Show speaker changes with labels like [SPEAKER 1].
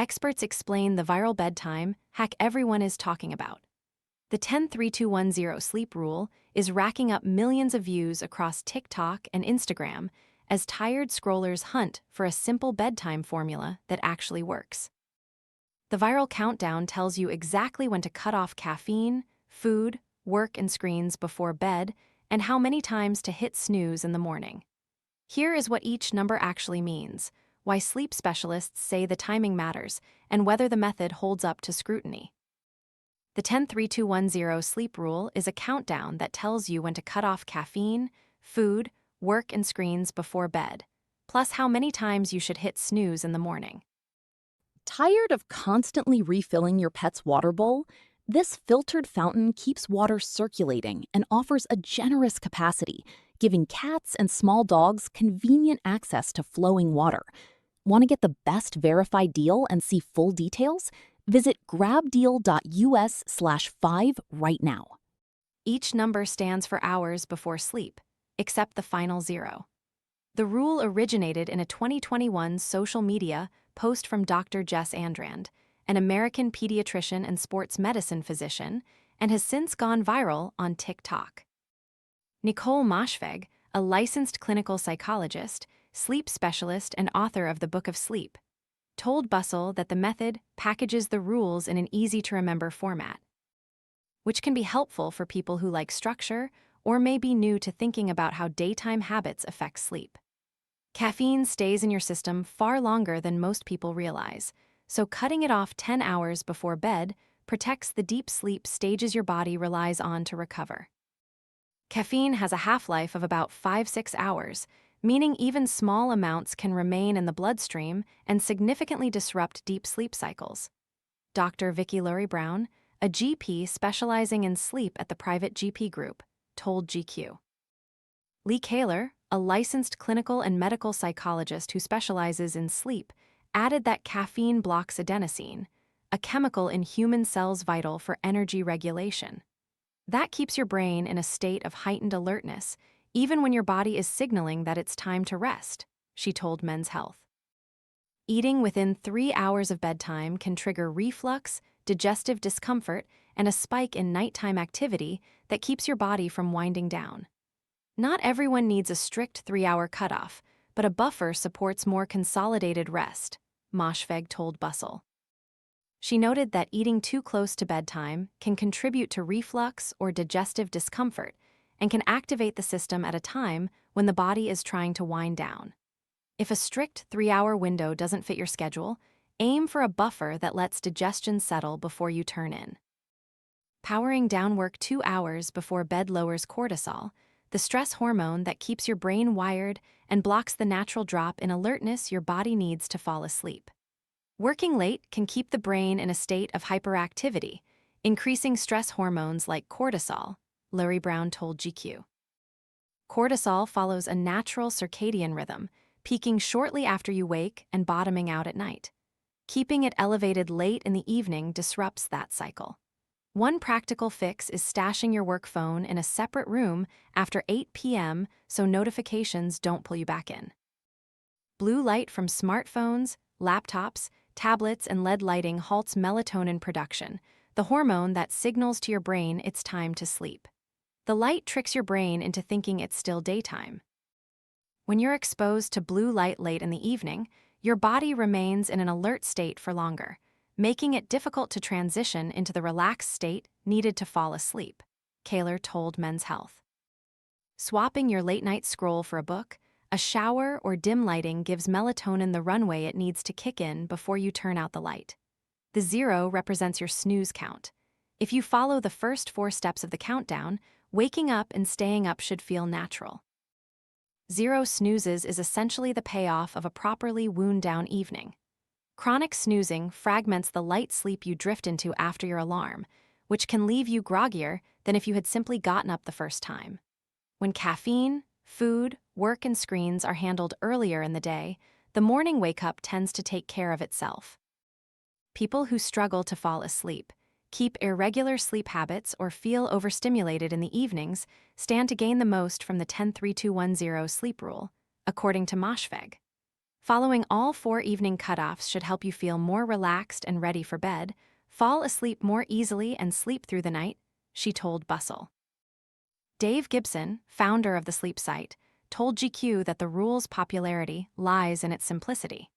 [SPEAKER 1] experts explain the viral bedtime hack everyone is talking about. The 10-3-2-1-0 sleep rule is racking up millions of views across TikTok and Instagram as tired scrollers hunt for a simple bedtime formula that actually works. The viral countdown tells you exactly when to cut off caffeine, food, work, and screens before bed, and how many times to hit snooze in the morning. Here is what each number actually means, why sleep specialists say the timing matters, and whether the method holds up to scrutiny. The 10-3-2-1-0 sleep rule is a countdown that tells you when to cut off caffeine, food, work, and screens before bed, plus how many times you should hit snooze in the morning.
[SPEAKER 2] Tired of constantly refilling your pet's water bowl? This filtered fountain keeps water circulating and offers a generous capacity, giving cats and small dogs convenient access to flowing water. Want to get the best verified deal and see full details? Visit grabdeal.us/5 right now.
[SPEAKER 1] Each number stands for hours before sleep, except the final 0. The rule originated in a 2021 social media post from Dr. Jess Andrand, an American pediatrician and sports medicine physician, and has since gone viral on TikTok. Nicole Moshfegh, a licensed clinical psychologist, sleep specialist, and author of the Book of Sleep, told Bustle that the method packages the rules in an easy-to-remember format, which can be helpful for people who like structure or may be new to thinking about how daytime habits affect sleep. Caffeine stays in your system far longer than most people realize, so cutting it off 10 hours before bed protects the deep sleep stages your body relies on to recover. Caffeine has a half-life of about 5-6 hours, meaning even small amounts can remain in the bloodstream and significantly disrupt deep sleep cycles. Dr. Vicki Lurie-Brown, a GP specializing in sleep at the private GP Group, told GQ. Lee Kaler, a licensed clinical and medical psychologist who specializes in sleep, added that caffeine blocks adenosine, a chemical in human cells vital for energy regulation. That keeps your brain in a state of heightened alertness, even when your body is signaling that it's time to rest, she told Men's Health. Eating within 3 hours of bedtime can trigger reflux, digestive discomfort, and a spike in nighttime activity that keeps your body from winding down. Not everyone needs a strict 3-hour cutoff, but a buffer supports more consolidated rest, Moshfegh told Bustle. She noted that eating too close to bedtime can contribute to reflux or digestive discomfort and can activate the system at a time when the body is trying to wind down. If a strict 3-hour window doesn't fit your schedule, aim for a buffer that lets digestion settle before you turn in. Powering down work 2 hours before bed lowers cortisol, the stress hormone that keeps your brain wired and blocks the natural drop in alertness your body needs to fall asleep. Working late can keep the brain in a state of hyperactivity, increasing stress hormones like cortisol, Lurie-Brown told GQ. Cortisol follows a natural circadian rhythm, peaking shortly after you wake and bottoming out at night. Keeping it elevated late in the evening disrupts that cycle. One practical fix is stashing your work phone in a separate room after 8 p.m. so notifications don't pull you back in. Blue light from smartphones, laptops, tablets, and LED lighting halts melatonin production, the hormone that signals to your brain it's time to sleep. The light tricks your brain into thinking it's still daytime. When you're exposed to blue light late in the evening, your body remains in an alert state for longer, making it difficult to transition into the relaxed state needed to fall asleep, Kaler told Men's Health. Swapping your late-night scroll for a book, a shower, or dim lighting gives melatonin the runway it needs to kick in before you turn out the light. The 0 represents your snooze count. If you follow the first 4 steps of the countdown, waking up and staying up should feel natural. 0 snoozes is essentially the payoff of a properly wound-down evening. Chronic snoozing fragments the light sleep you drift into after your alarm, which can leave you groggier than if you had simply gotten up the first time. When caffeine, food, work, and screens are handled earlier in the day, the morning wake-up tends to take care of itself. People who struggle to fall asleep, keep irregular sleep habits, or feel overstimulated in the evenings stand to gain the most from the 10-3-2-1-0 sleep rule, according to Moshfegh. Following all 4 evening cutoffs should help you feel more relaxed and ready for bed, fall asleep more easily and sleep through the night, she told Bustle. Dave Gibson, founder of the sleep site, told GQ that the rule's popularity lies in its simplicity.